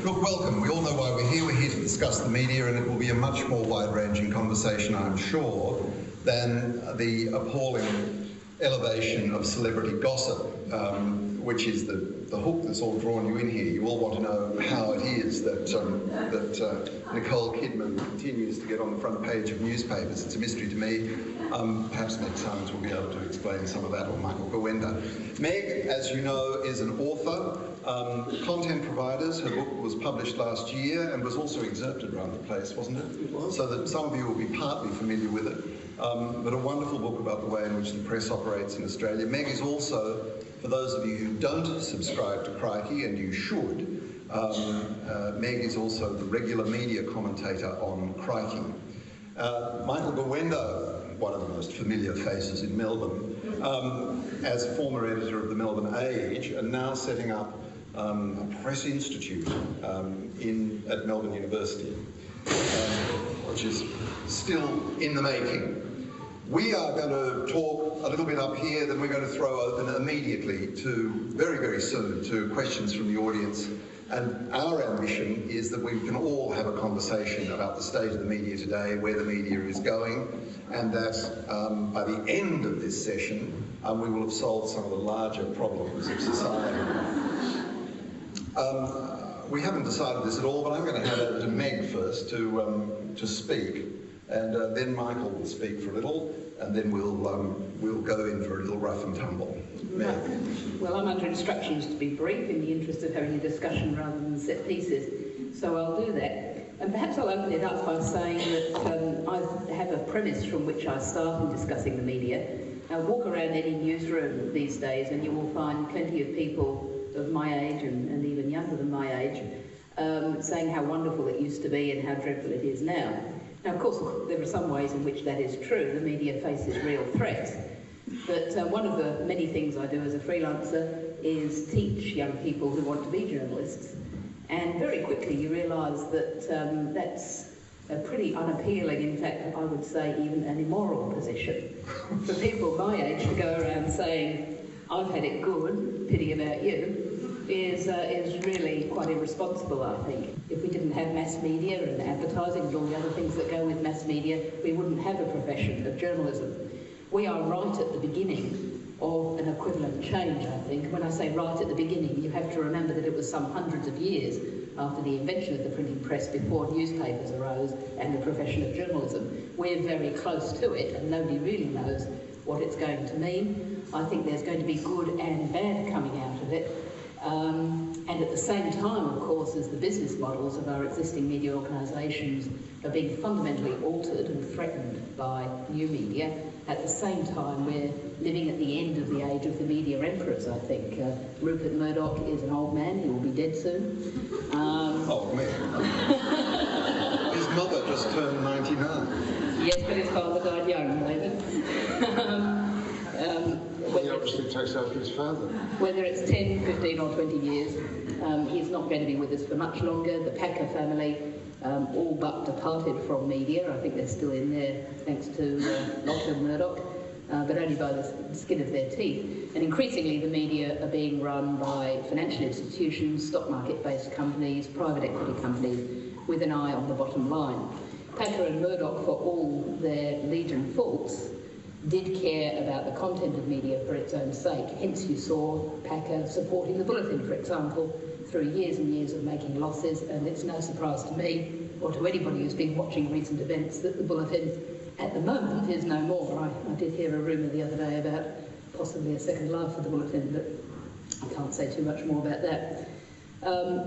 Look, welcome. We all know why we're here. We're here to discuss the media, and it will be a much more wide-ranging conversation, I'm sure, than the appalling elevation of celebrity gossip, which is the hook that's all drawn you in here. You all want to know how it is that Nicole Kidman continues to get on the front page of newspapers. It's a mystery to me. Perhaps Meg Simons will be able to explain some of that, or Michael Gawenda. Meg, as you know, is an author. Content Providers, her book was published last year and was also excerpted around the place, wasn't it? It was. So that some of you will be partly familiar with it. But a wonderful book about the way in which the press operates in Australia. Meg is also, for those of you who don't subscribe to Crikey, and you should, Meg is also the regular media commentator on Crikey. Michael Gawenda, one of the most familiar faces in Melbourne, as former editor of the Melbourne Age, and now setting up a press institute at Melbourne University, which is still in the making. We are going to talk a little bit up here, then we're going to throw open immediately very, very soon to questions from the audience. And our ambition is that we can all have a conversation about the state of the media today, where the media is going, and that by the end of this session, we will have solved some of the larger problems of society. We haven't decided this at all, but I'm going to hand over to Meg first to speak, and then Michael will speak for a little, and then we'll go in for a little rough and tumble. Meg. Well, I'm under instructions to be brief in the interest of having a discussion rather than set pieces, so I'll do that. And perhaps I'll open it up by saying that I have a premise from which I start in discussing the media. Walk around any newsroom these days and you will find plenty of people of my age and even younger than my age saying how wonderful it used to be and how dreadful it is now. Now, of course, there are some ways in which that is true. The media faces real threats. But one of the many things I do as a freelancer is teach young people who want to be journalists. And very quickly you realise that that's a pretty unappealing, in fact, I would say even an immoral position. For people my age to go around saying, I've had it good, pity about you, is really quite irresponsible, I think. If we didn't have mass media and advertising and all the other things that go with mass media, we wouldn't have a profession of journalism. We are right at the beginning of an equivalent change, I think. When I say right at the beginning, you have to remember that it was some hundreds of years after the invention of the printing press before newspapers arose and the profession of journalism. We're very close to it, and nobody really knows what it's going to mean. I think there's going to be good and bad coming out of it. And at the same time, of course, as the business models of our existing media organisations are being fundamentally altered and threatened by new media, at the same time we're living at the end of the age of the media emperors, I think. Rupert Murdoch is an old man, he will be dead soon. Old man? His mother just turned 99. Yes, but his father died young, maybe. He obviously takes after his father. Whether it's 10, 15 or 20 years, he's not going to be with us for much longer. The Packer family all but departed from media. I think they're still in there thanks to Lachlan Murdoch, but only by the skin of their teeth. And increasingly the media are being run by financial institutions, stock market-based companies, private equity companies, with an eye on the bottom line. Packer and Murdoch, for all their legion faults, did care about the content of media for its own sake. Hence you saw Packer supporting the Bulletin, for example, through years and years of making losses, and it's no surprise to me, or to anybody who's been watching recent events, that the Bulletin at the moment is no more. I did hear a rumour the other day about possibly a second life for the Bulletin, but I can't say too much more about that.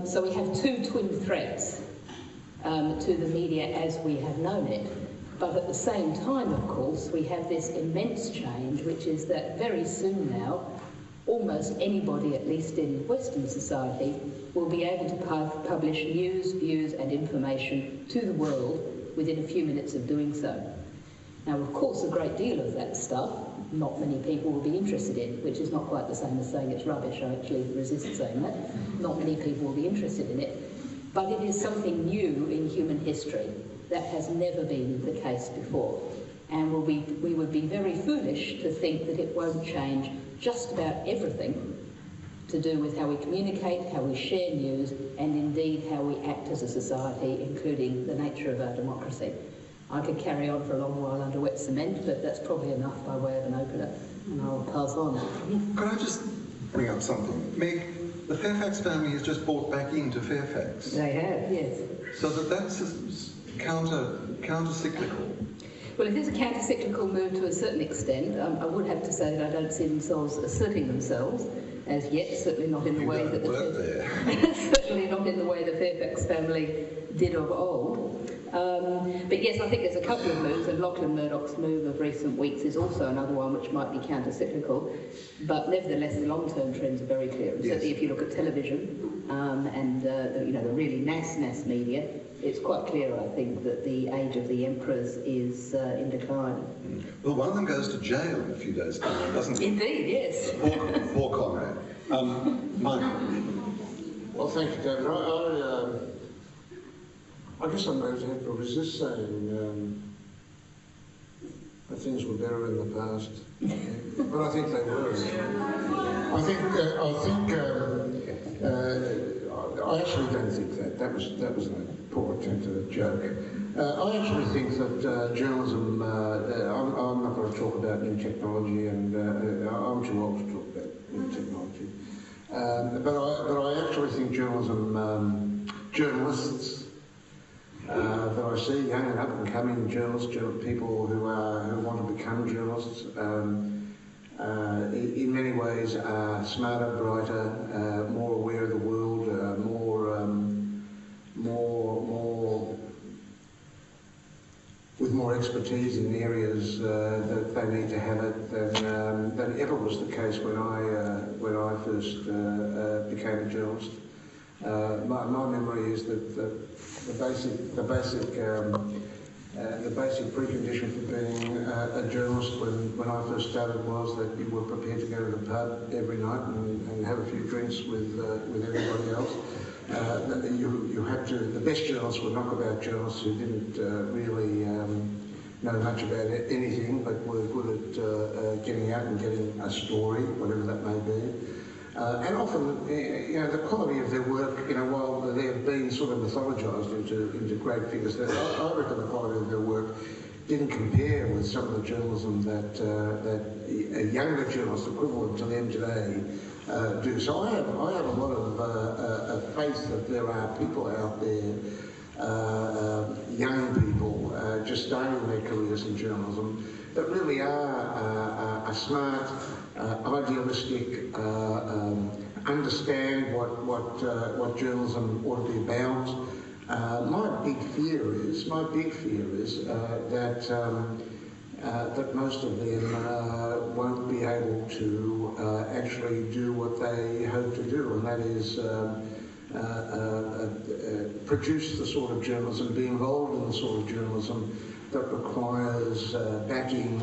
So we have two twin threats to the media as we have known it. But at the same time, of course, we have this immense change, which is that very soon now, almost anybody, at least in Western society, will be able to publish news, views and information to the world within a few minutes of doing so. Now, of course, a great deal of that stuff not many people will be interested in, which is not quite the same as saying it's rubbish. I actually resist saying that. Not many people will be interested in it. But it is something new in human history. That has never been the case before. And we would be very foolish to think that it won't change just about everything to do with how we communicate, how we share news, and indeed how we act as a society, including the nature of our democracy. I could carry on for a long while under wet cement, but that's probably enough by way of an opener, and I'll pass on. Could I just bring up something? Meg, the Fairfax family has just bought back into Fairfax. They have, yes. So that's counter-cyclical. Well, it is a counter-cyclical move to a certain extent. I would have to say that I don't see themselves asserting themselves as yet, certainly not in the way that certainly not in the way the Fairfax family did of old. But yes, I think there's a couple of moves, and Lachlan Murdoch's move of recent weeks is also another one which might be counter-cyclical, but nevertheless the long-term trends are very clear. And certainly if you look at television and the really mass media, it's quite clear, I think, that the age of the emperors is in decline. Well, one of them goes to jail in a few days' time, doesn't he? Indeed, yes. Poor Conrad. Michael. Well, thank you, David. I guess I'm going to have to resist saying that things were better in the past, but I think they were. I actually don't think that. That was a poor attempt at a joke. I actually think that journalism. I'm not going to talk about new technology, and I'm too old to talk about new technology. But I actually think journalism, journalists that I see, young and up and coming journalists, people who want to become journalists, in many ways are smarter, brighter, more aware of the world, with more expertise in areas that they need to have it than ever was the case when I first became a journalist. My memory is that the basic precondition for being a journalist when I first started was that you were prepared to go to the pub every night and have a few drinks with everybody else. You had to. The best journalists were knockabout journalists who didn't really know much about anything, but were good at getting out and getting a story, whatever that may be. And often, the quality of their work, while they have been sort of mythologised into great figures, I reckon the quality of their work didn't compare with some of the journalism that younger journalists equivalent to them today do. So I have a lot of faith that there are people out there, young people just starting their careers in journalism, that really are smart, idealistic, understand what journalism ought to be about. My big fear is that most of them won't be able to actually do what they hope to do, and that is produce the sort of journalism, be involved in the sort of journalism that requires backing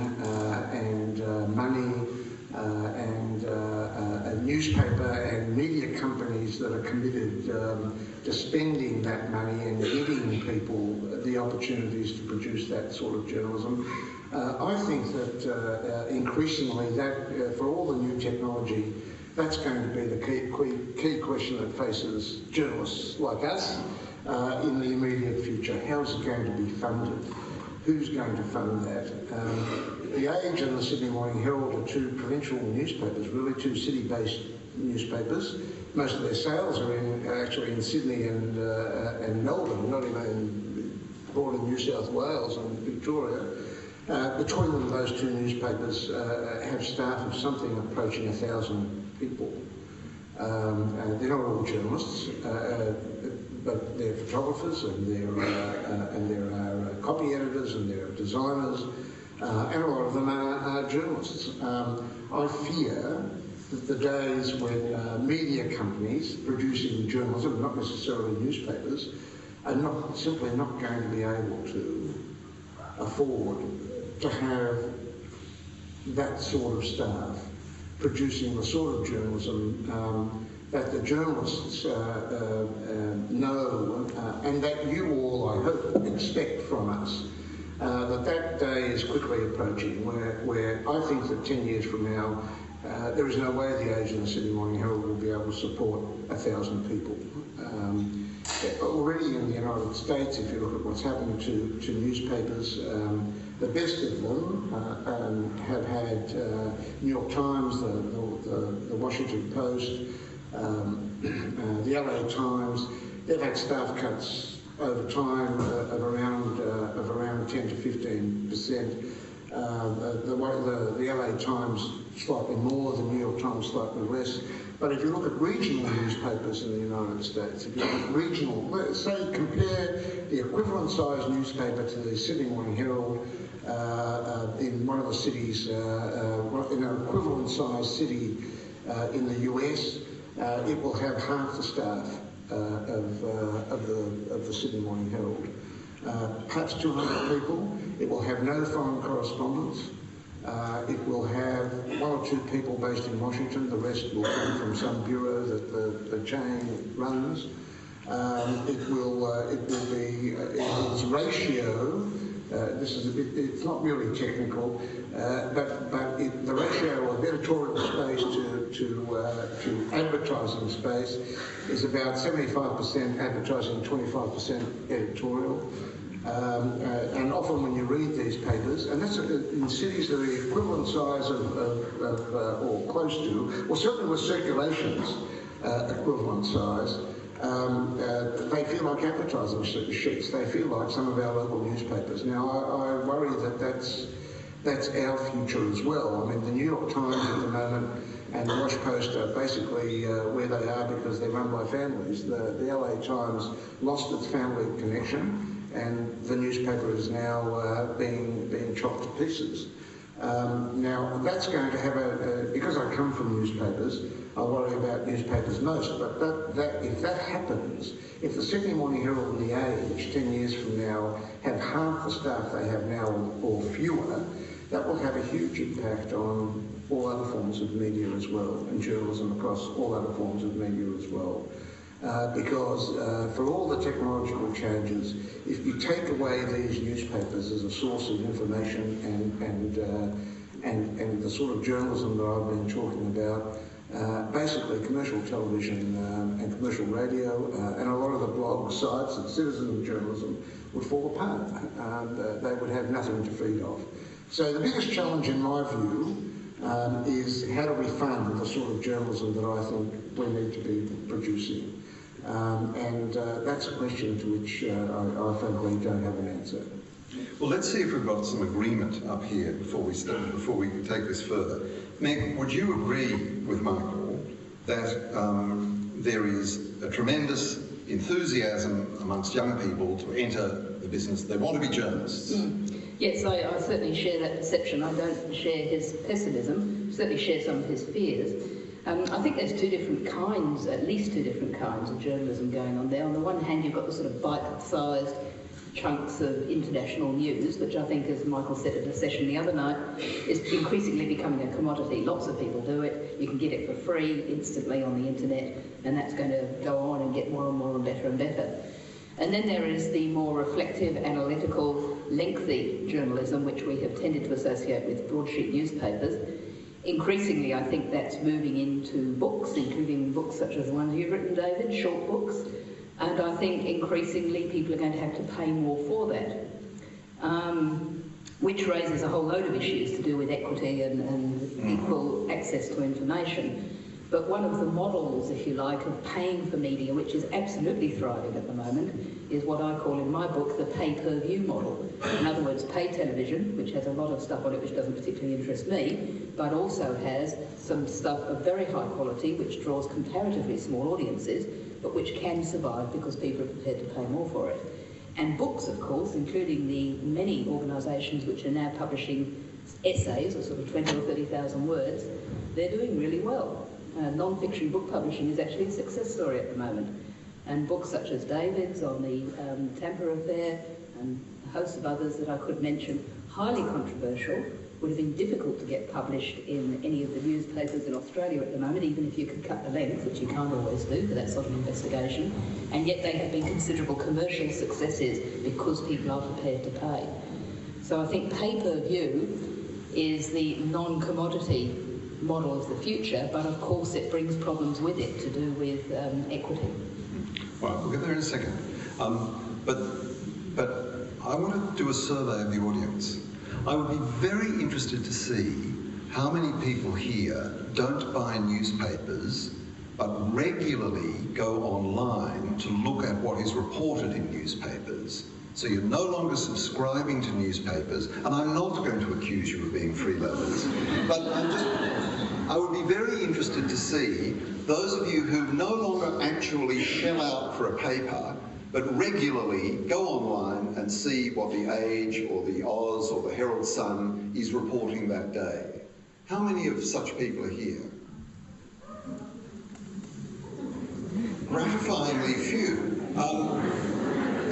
and money and a newspaper and media companies that are committed to spending that money and giving people the opportunities to produce that sort of journalism. I think that increasingly that, for all the new technology, that's going to be the key question that faces journalists like us in the immediate future. How is it going to be funded? Who's going to fund that? The Age and the Sydney Morning Herald are two provincial newspapers, really two city-based newspapers. Most of their sales are actually in Sydney and Melbourne, not even born in New South Wales and Victoria. Between them, those two newspapers have staff of something approaching 1,000 people. They're not all journalists, but they're photographers and there are copy editors and there are designers, and a lot of them are journalists. I fear that the days when media companies producing journalism, not necessarily newspapers, are simply not going to be able to afford to have that sort of staff producing the sort of journalism that the journalists know and that you all, I hope, expect from us. That day is quickly approaching where I think that 10 years from now there is no way the Age and the Sydney Morning Herald will be able to support 1,000 people. Already in the United States, if you look at what's happened to newspapers, the best of them have had New York Times, the Washington Post, the LA Times. They've had staff cuts over time of around 10 to 15%. The LA Times slightly more, the New York Times slightly less. But if you look at regional newspapers in the United States, if you look at regional, say compare the equivalent size newspaper to the Sydney Morning Herald in one of the cities, in an equivalent size city in the US, it will have half the staff of the Sydney Morning Herald. Perhaps 200 people. It will have no foreign correspondence. It will have one or two people based in Washington. The rest will come from some bureau that the chain runs. It will be its ratio. This is a bit. It's not really technical, but the ratio of editorial space to advertising space is about 75% advertising, 25% editorial. And often when you read these papers, and that's in cities that are the equivalent size of or close to, or certainly with circulations equivalent size, they feel like advertising sheets. They feel like some of our local newspapers. Now, I worry that that's our future as well. I mean, the New York Times at the moment and the Wash Post are basically where they are because they're run by families. The LA Times lost its family connection, and the newspaper is now being chopped to pieces. Now, that's going to have because I come from newspapers, I worry about newspapers most, but if that happens, if the Sydney Morning Herald and the Age 10 years from now have half the staff they have now or fewer, that will have a huge impact on all other forms of media as well, and journalism across all other forms of media as well. Because for all the technological changes, if you take away these newspapers as a source of information and the sort of journalism that I've been talking about, basically commercial television and commercial radio and a lot of the blog sites and citizen journalism would fall apart. They would have nothing to feed off. So the biggest challenge in my view is how do we fund the sort of journalism that I think we need to be producing. That's a question to which I frankly don't have an answer. Well, let's see if we've got some agreement up here before we take this further. Meg, would you agree with Michael that there is a tremendous enthusiasm amongst young people to enter the business? They want to be journalists. Yes, I certainly share that perception. I don't share his pessimism, certainly share some of his fears. I think there's at least two different kinds of journalism going on there. On the one hand, you've got the sort of bite-sized chunks of international news, which I think, as Michael said at a session the other night, is increasingly becoming a commodity. Lots of people do it. You can get it for free instantly on the internet, and that's going to go on and get more and more and better and better. And then there is the more reflective, analytical, lengthy journalism, which we have tended to associate with broadsheet newspapers. Increasingly, I think that's moving into books, including books such as the ones you've written, David, short books. And I think increasingly people are going to have to pay more for that, which raises a whole load of issues to do with equity and equal access to information. But one of the models, if you like, of paying for media, which is absolutely thriving at the moment, is what I call in my book the pay-per-view model. In other words, pay television, which has a lot of stuff on it which doesn't particularly interest me, but also has some stuff of very high quality which draws comparatively small audiences, but which can survive because people are prepared to pay more for it. And books, of course, including the many organisations which are now publishing essays, or sort of 20 or 30,000 words, they're doing really well. Non-fiction book publishing is actually a success story at the moment. And books such as David's on the Tampa affair and a host of others that I could mention, highly controversial, would have been difficult to get published in any of the newspapers in Australia at the moment, even if you could cut the length, which you can't always do for that sort of investigation. And yet they have been considerable commercial successes because people are prepared to pay. So I think pay-per-view is the non-commodity model of the future, but of course it brings problems with it to do with equity. Right, we'll get there in a second. But I want to do a survey of the audience. I would be very interested to see how many people here don't buy newspapers but regularly go online to look at what is reported in newspapers. So you're no longer subscribing to newspapers, and I'm not going to accuse you of being freeloaders, but I would be very interested to see those of you who no longer actually shell out for a paper, but regularly go online and see what the Age or the Oz or the Herald Sun is reporting that day. How many of such people are here? Gratifyingly few.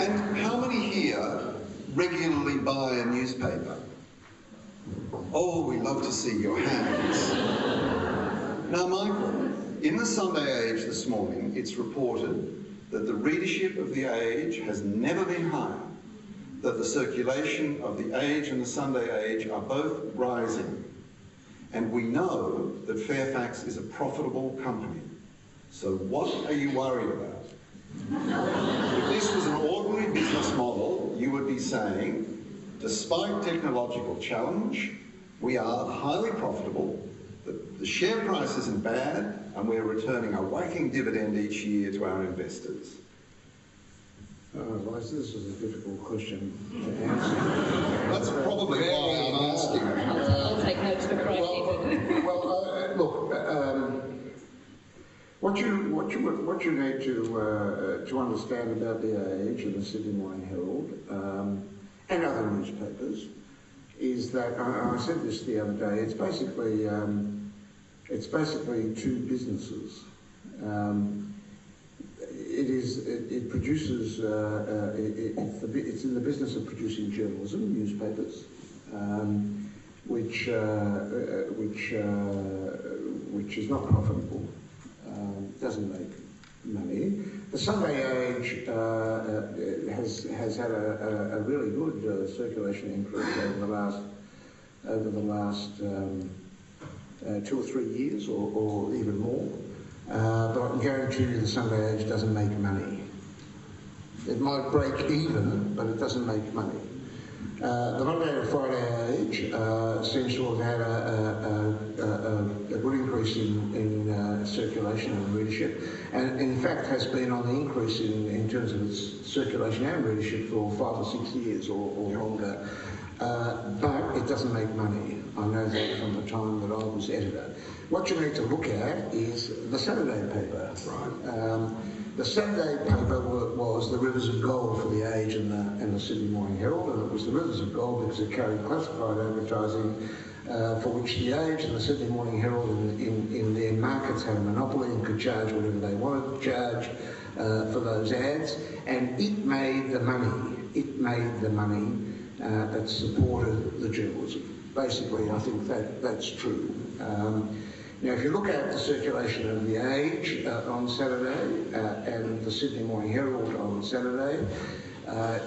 And how many here regularly buy a newspaper? Oh, we love to see your hands. Now, Michael, in the Sunday Age this morning, it's reported that the readership of the Age has never been higher, that the circulation of the Age and the Sunday Age are both rising. And we know that Fairfax is a profitable company. So what are you worried about? If this was an ordinary business model, you would be saying, despite technological challenge, we are highly profitable, the share price isn't bad, and we're returning a whacking dividend each year to our investors. Well, this is a difficult question to answer. That's probably why I'm asking. I'll take notes for Crikey. Look, what you need to understand about the Age and the Sydney Morning Herald and other newspapers is that I said this the other day. It's basically two businesses. It produces. It's in the business of producing journalism, newspapers, which is not profitable. Doesn't make money. The Sunday Age has had a really good circulation increase over the last 2 or 3 years, or even more. But I can guarantee you the Sunday Age doesn't make money. It might break even, but it doesn't make money. The Monday and Friday Age seems to have had a good increase in circulation and readership, and in fact has been on the increase in terms of its circulation and readership for 5 or 6 years or longer. But it doesn't make money. I know that from the time that I was editor. What you need to look at is the Saturday paper. Right. The Saturday paper was the Rivers of Gold for the Age and the Sydney Morning Herald, and it was the Rivers of Gold because it carried classified advertising for which the Age and the Sydney Morning Herald in their markets had a monopoly and could charge whatever they wanted to charge for those ads, and it made the money. It made the money that supported the journalism. Basically, I think that's true. Now, if you look at the circulation of the Age on Saturday and the Sydney Morning Herald on Saturday,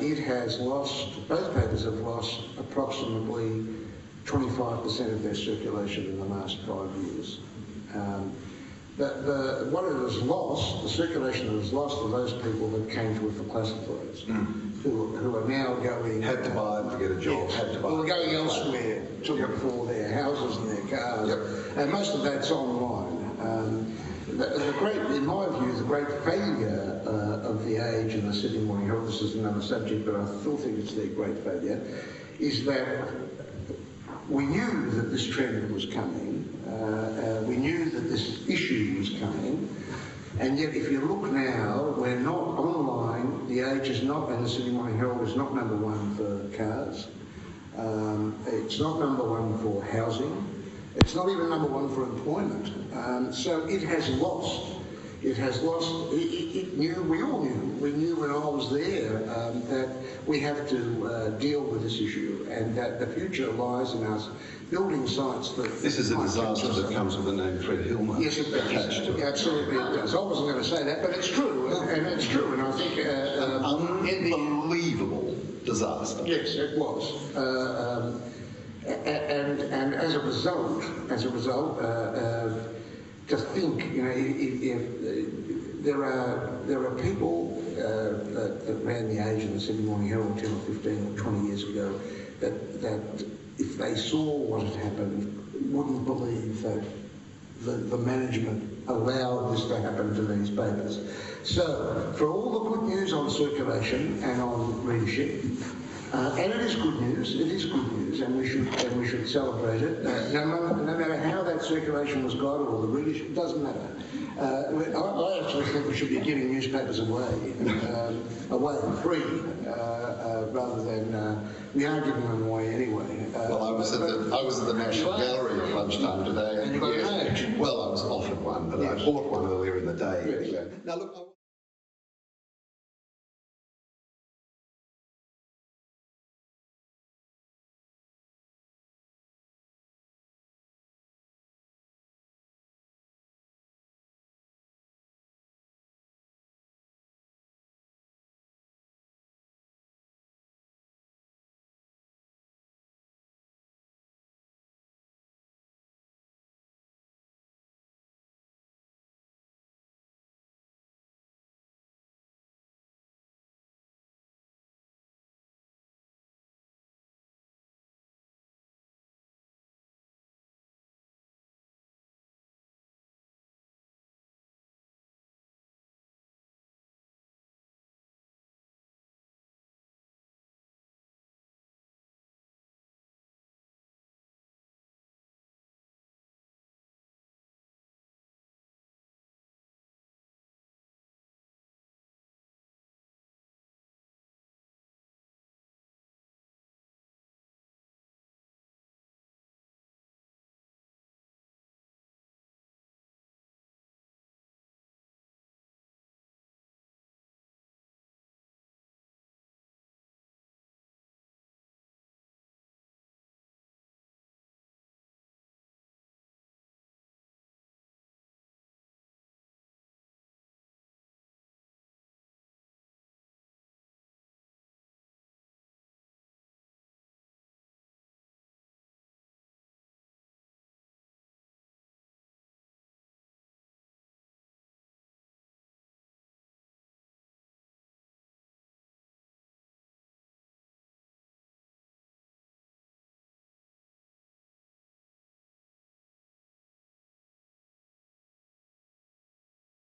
it has lost, both papers have lost approximately 25% of their circulation in the last 5 years. What it has lost, the circulation it has lost, are those people that came to it for classifieds, who are now going... Had to buy it to get a job. Yes, had to buy well, they're going elsewhere to look for their houses and their cars, and most of that's online. In my view, the great failure of the Age and the Sydney Morning Herald, this is another subject, but I still think it's their great failure, is that we knew that this trend was coming, we knew that this issue was coming, and yet if you look now, we're not online, the Age is not, and the Sydney Morning Herald is not number one for cars, it's not number one for housing, it's not even number one for employment, so it has lost. It has lost, we all knew, we knew when I was there that we have to deal with this issue and that the future lies in us building sites that... This is a disaster that comes with the name Fred Hilmer. Yes, it does. Absolutely it does. I wasn't going to say that, but it's true, and it's true, and I think... An unbelievable disaster. Yes, it was. And as a result, just think, you know, if there are people that ran the Age of the Sydney Morning Herald 10 or 15 or 20 years ago that if they saw what had happened, wouldn't believe that the management allowed this to happen to these papers. So, for all the good news on circulation and on readership, and it is good news, and we should celebrate it. No matter how that circulation was got or the readership, it doesn't matter. I actually think we should be giving newspapers away free, rather than we are giving them away anyway. Well, I was at the National Gallery at lunchtime today, and you got an age. Well, I was offered one, but I bought one earlier in the day. Yes. Now, look.